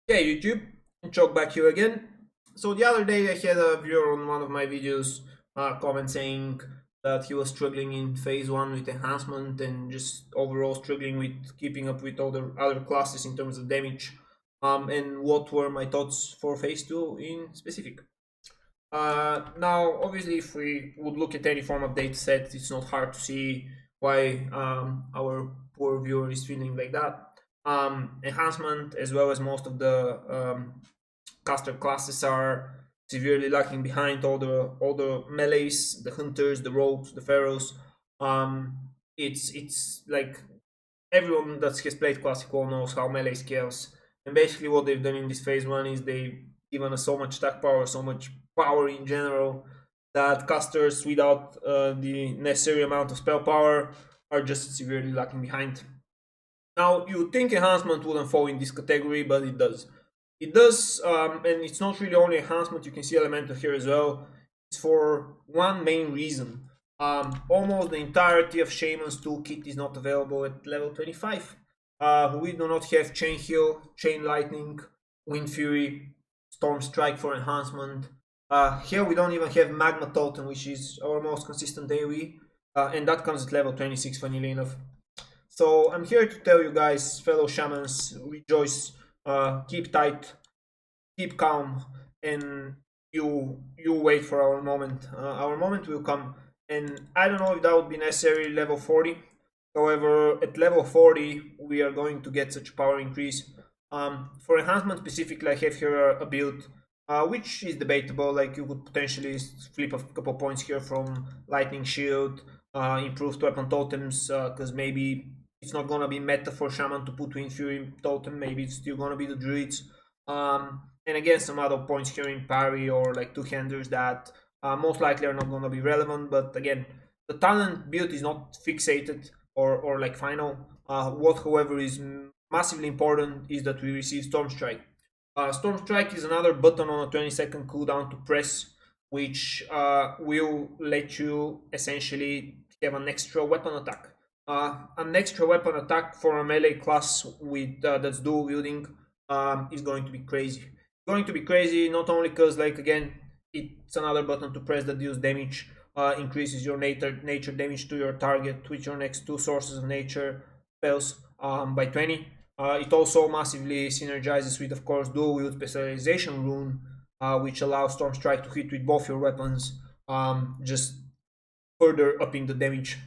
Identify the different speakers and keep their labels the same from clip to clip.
Speaker 1: Yeah, YouTube, Choke back here again. So the other day I had a viewer on one of my videos comment saying that he was struggling in phase 1 with enhancement and just overall struggling with keeping up with other classes in terms of damage. And what were my thoughts for phase 2 in specific. Now, obviously, if we would look at any form of data set, it's not hard to see why our poor viewer is feeling like that. Enhancement, as well as most of the caster classes, are severely lagging behind all the melees, the hunters, the rogues, the pharaohs. It's like everyone that has played Classic WoW knows how melee scales, and basically what they've done in this phase 1 is they've given us so much attack power, so much power in general, that casters without the necessary amount of spell power are just severely lacking behind. Now, you would think enhancement wouldn't fall in this category, but it does. It does, and it's not really only enhancement, you can see elemental here as well. It's for one main reason. Almost the entirety of Shaman's toolkit is not available at level 25. We do not have Chain Heal, Chain Lightning, Wind Fury, Storm Strike for enhancement. Here we don't even have Magma Totem, which is our most consistent AoE, and that comes at level 26, funnily enough. So I'm here to tell you guys, fellow shamans, rejoice, keep tight, keep calm, and you wait for our moment. Our moment will come, and I don't know if that would be necessary level 40. However, at level 40, we are going to get such power increase. For enhancement specifically, I have here a build which is debatable. Like you could potentially flip a couple points here from lightning shield, improved weapon totems, because maybe it's not gonna be meta for shaman to put wind fury totem. Maybe it's still gonna be the druids. And again, some other points here in parry or like two-handers that most likely are not gonna be relevant. But again, the talent build is not fixated or like final. What, however, is massively important is that we receive Storm Strike. Storm Strike is another button on a 20-second cooldown to press, which will let you essentially have an extra weapon attack. An extra weapon attack for a melee class with that's dual wielding is going to be crazy. Going to be crazy not only because, like, again, it's another button to press that deals damage, increases your nature damage to your target with your next two sources of nature spells by 20. It also massively synergizes with, of course, dual wield specialization rune, which allows Storm Strike to hit with both your weapons, just further upping the damage.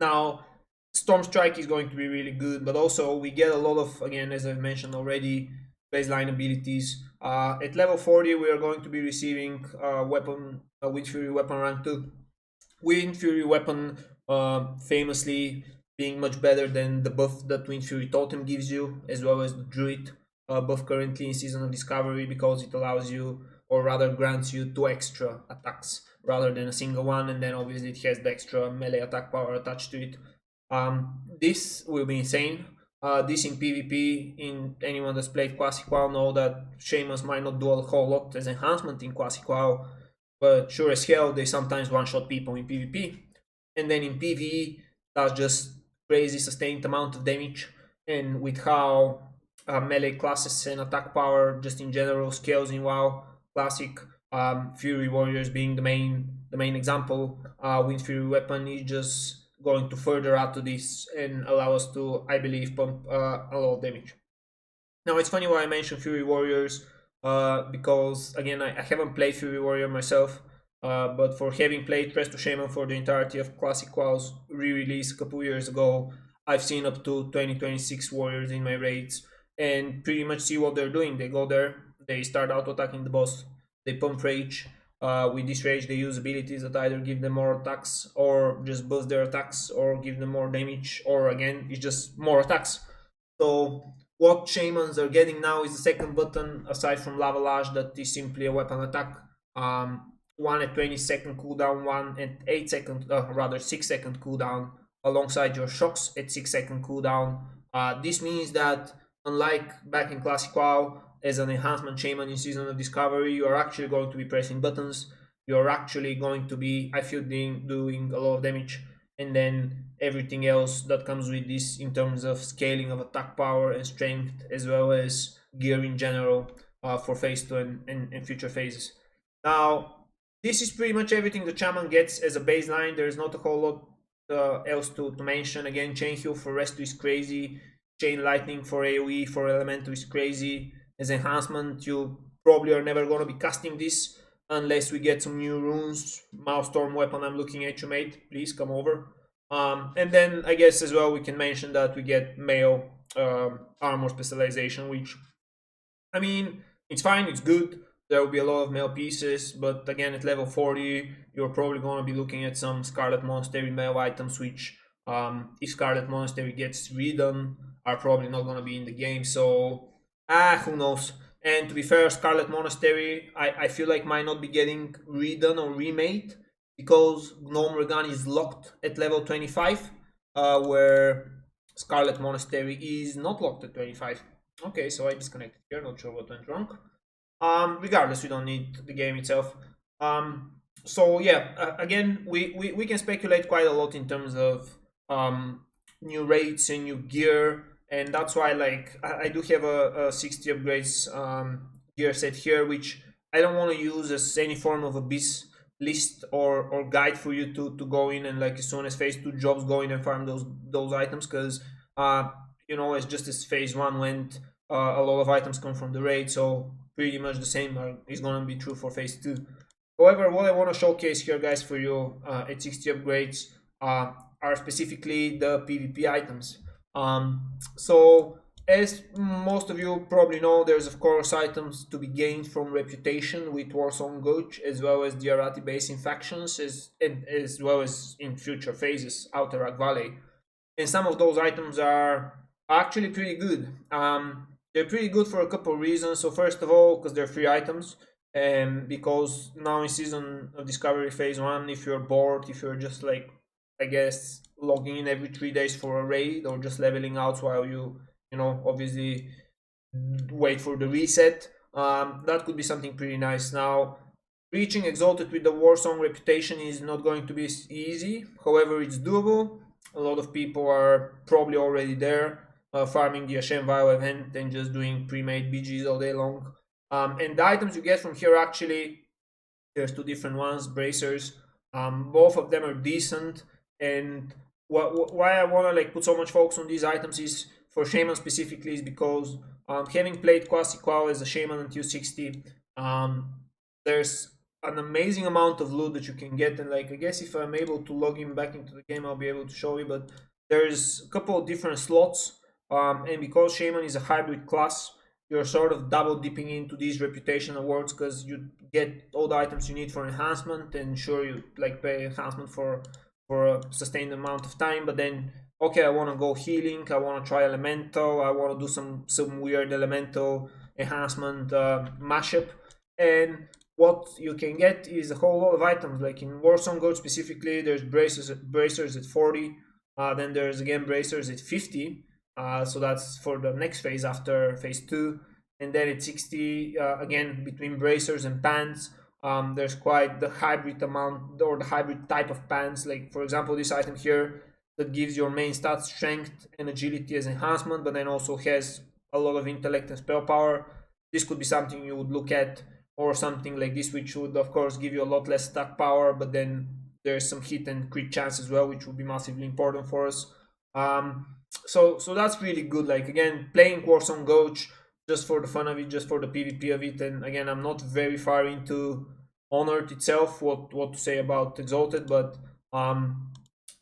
Speaker 1: Now, Storm Strike is going to be really good, but also we get a lot of, again, as I've mentioned already, baseline abilities. At level 40, we are going to be receiving Wind Fury weapon rank 2. Wind Fury weapon famously being much better than the buff that Wind Fury Totem gives you, as well as the Druid buff currently in Season of Discovery, because it allows you, or rather grants you, two extra attacks rather than a single one, and then obviously it has the extra melee attack power attached to it. This will be insane. This in PvP, in anyone that's played Classic WoW know that Shamans might not do a whole lot as enhancement in Classic WoW, but sure as hell they sometimes one-shot people in PvP. And then in PvE, that's just crazy sustained amount of damage. And with how melee classes and attack power just in general scales in WoW Classic, Fury Warriors being the main example, Wind Fury weapon is just going to further add to this and allow us to, I believe, pump a lot of damage. Now, it's funny why I mentioned Fury Warriors, because again, I haven't played Fury Warrior myself, but for having played Crest to Shaman for the entirety of Classic WoW's re-release a couple years ago, I've seen up to 20-26 warriors in my raids and pretty much see what they're doing. They go there, they start auto attacking the boss, they pump rage. With this rage, they use abilities that either give them more attacks or just boost their attacks or give them more damage, or again, it's just more attacks. So what shamans are getting now is the second button, aside from Lavalage, that is simply a weapon attack. One at 20-second cooldown, one at 8-second, rather 6-second cooldown, alongside your shocks at 6-second cooldown. This means that, unlike back in Classic WoW, as an enhancement shaman in Season of Discovery, you are actually going to be pressing buttons. You're actually going to be, I feel, doing a lot of damage, and then everything else that comes with this in terms of scaling of attack power and strength, as well as gear in general for phase 2 and future phases. Now, this is pretty much everything the shaman gets as a baseline. There's not a whole lot else to mention. Again, chain heal for rescue is crazy. Chain lightning for AoE for elemental is crazy. As enhancement, you probably are never going to be casting this unless we get some new runes. Maelstrom weapon, I'm looking at you, mate. Please come over. And then I guess as well we can mention that we get male armor specialization, which, I mean, it's fine, it's good. There will be a lot of male pieces, but again, at level 40, you're probably going to be looking at some Scarlet Monastery male items, which, if Scarlet Monastery gets redone, are probably not going to be in the game. So, who knows? And to be fair, Scarlet Monastery, I feel like might not be getting redone or remade because Gnome Regan is locked at level 25, where Scarlet Monastery is not locked at 25. Okay, so I disconnected here, not sure what went wrong. Regardless, we don't need the game itself. So yeah, again, we can speculate quite a lot in terms of new rates and new gear, and that's why, like, I do have a 60 upgrades gear set here, which I don't want to use as any form of abyss list or guide for you to go in and, like, as soon as phase 2 jobs, go in and farm those items, because you know, it's just as phase 1 went, a lot of items come from the raid, so pretty much the same is going to be true for phase 2. However, what I want to showcase here, guys, for you at 60 upgrades are specifically the PvP items. So as most of you probably know, there's of course items to be gained from reputation with Warsong Gulch, as well as the Arati Basin factions, as well as in future phases, Outer Rock Valley. And some of those items are actually pretty good. They're pretty good for a couple of reasons. So first of all, because they're free items, and because now in Season of Discovery Phase 1, if you're bored, if you're just, like, I guess, logging in every 3 days for a raid, or just leveling out while you know, obviously wait for the reset, that could be something pretty nice. Now, reaching Exalted with the Warsong reputation is not going to be easy. However, it's doable. A lot of people are probably already there, farming the Hashem Vial event and just doing pre-made BGs all day long. And the items you get from here, actually, there's two different ones, bracers. Both of them are decent. And why I want to, like, put so much focus on these items is for Shaman specifically, is because having played Classic WoW as a Shaman until 60, there's an amazing amount of loot that you can get. And, like, I guess if I'm able to log in back into the game, I'll be able to show you. But there's a couple of different slots, and because Shaman is a hybrid class, you're sort of double dipping into these reputation awards, because you get all the items you need for enhancement, and sure, you, like, pay enhancement for a sustained amount of time, but then, okay, I want to go healing, I want to try elemental, I want to do some weird elemental enhancement mashup, and what you can get is a whole lot of items. Like in Warsong Gold specifically, there's bracers at 40, then there's again bracers at 50, so that's for the next phase after phase 2, and then at 60, again, between bracers and pants, there's quite the hybrid amount, or the hybrid type of pants. Like, for example, this item here that gives your main stats strength and agility as enhancement, but then also has a lot of intellect and spell power. This could be something you would look at, or something like this, which would of course give you a lot less stack power, but then there's some hit and crit chance as well, which would be massively important for us. So that's really good. Like, again, playing Warsong Gulch just for the fun of it, just for the PvP of it. And again, I'm not very far into Honored itself, what to say about Exalted, but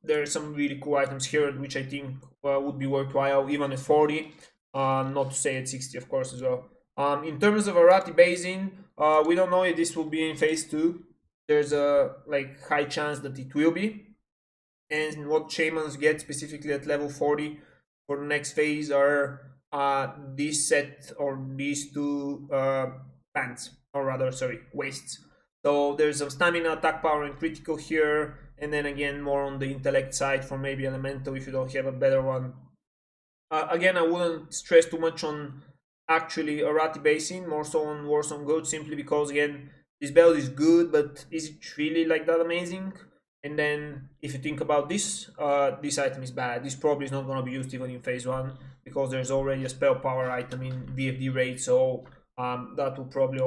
Speaker 1: there are some really cool items here, which I think would be worthwhile, even at 40, not to say at 60, of course, as well. In terms of Arati Basin, we don't know if this will be in phase 2. There's a, like, high chance that it will be. And what Shamans get specifically at level 40 for the next phase are this set, or these two pants, or rather, sorry, waists. So there's some stamina, attack power, and critical here, and then again more on the intellect side for maybe elemental if you don't have a better one. Again, I wouldn't stress too much on actually Arati Basin, more so on Warsong Gold, simply because, again, this build is good, but is it really like that amazing? And then if you think about this, this item is bad. This probably is not going to be used even in phase 1, because there's already a spell power item in VFD raid, so that will probably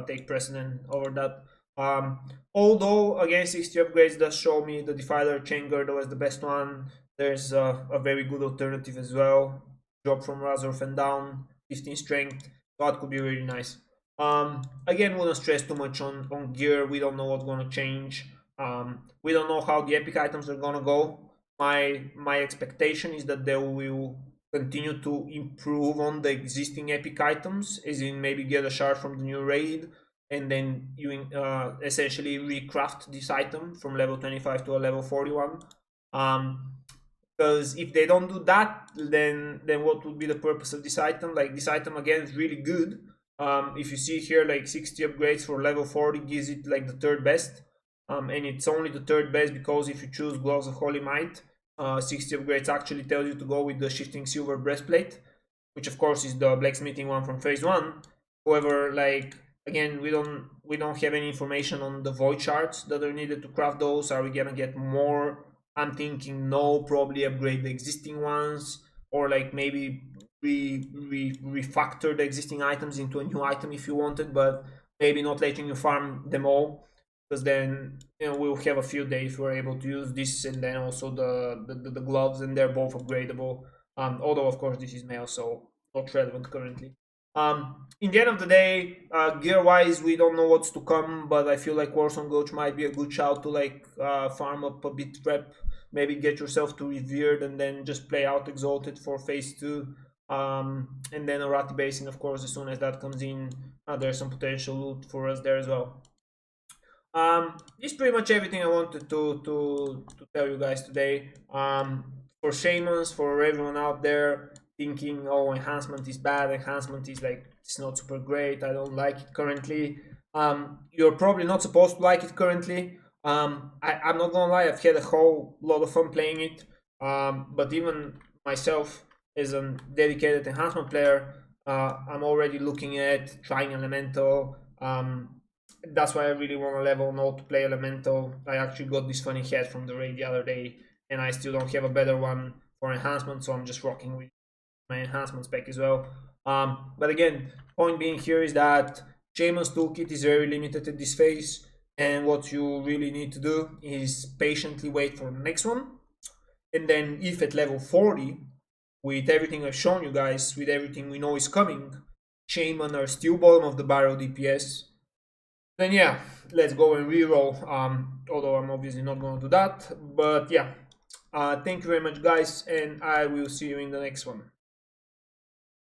Speaker 1: take precedent over that. Although again 60 upgrades does show me the Defiler Chain Girdle as the best one. There's a very good alternative as well. Drop from Razorf and down, 15 strength. That could be really nice. Again, wouldn't stress too much on gear. We don't know what's gonna change. We don't know how the epic items are gonna go. My expectation is that they will continue to improve on the existing epic items, as in maybe get a shard from the new raid, and then you essentially recraft this item from level 25 to a level 41. Because if they don't do that, then what would be the purpose of this item? Like, this item again is really good. If you see here, like 60 upgrades for level 40 gives it like the third best. And it's only the third best because if you choose Gloves of Holy Might, 60 upgrades actually tells you to go with the Shifting Silver Breastplate, which of course is the blacksmithing one from phase 1. However, like, again, we don't have any information on the void shards that are needed to craft those. Are we gonna get more? I'm thinking no, probably upgrade the existing ones, or like maybe refactor the existing items into a new item if you wanted, but maybe not letting you farm them all, because then we'll have a field day if we're able to use this, and then also the gloves, and they're both upgradable. Although of course this is mail, so not relevant currently. In the end of the day, gear wise, we don't know what's to come, but I feel like Warsong Gulch might be a good shout to like farm up a bit rep, maybe get yourself to Revered, and then just play out Exalted for phase 2. And then Arati Basin, of course, as soon as that comes in, there's some potential loot for us there as well. This is pretty much everything I wanted to tell you guys today. For shamans, for everyone out there thinking, oh, enhancement is bad, enhancement is like, it's not super great, I don't like it currently. You're probably not supposed to like it currently. I'm not gonna lie, I've had a whole lot of fun playing it. But even myself, as a dedicated enhancement player, I'm already looking at trying elemental. That's why I really want to level not to play elemental. I actually got this funny hat from the raid the other day, and I still don't have a better one for enhancement, so I'm just rocking with my enhancement spec as well. But again, point being here is that Shaman's toolkit is very limited at this phase, and what you really need to do is patiently wait for the next one. And then if at level 40, with everything I've shown you guys, with everything we know is coming, Shaman are still bottom of the barrel DPS, then yeah, let's go and reroll. Although I'm obviously not going to do that, but yeah. Thank you very much, guys, and I will see you in the next one.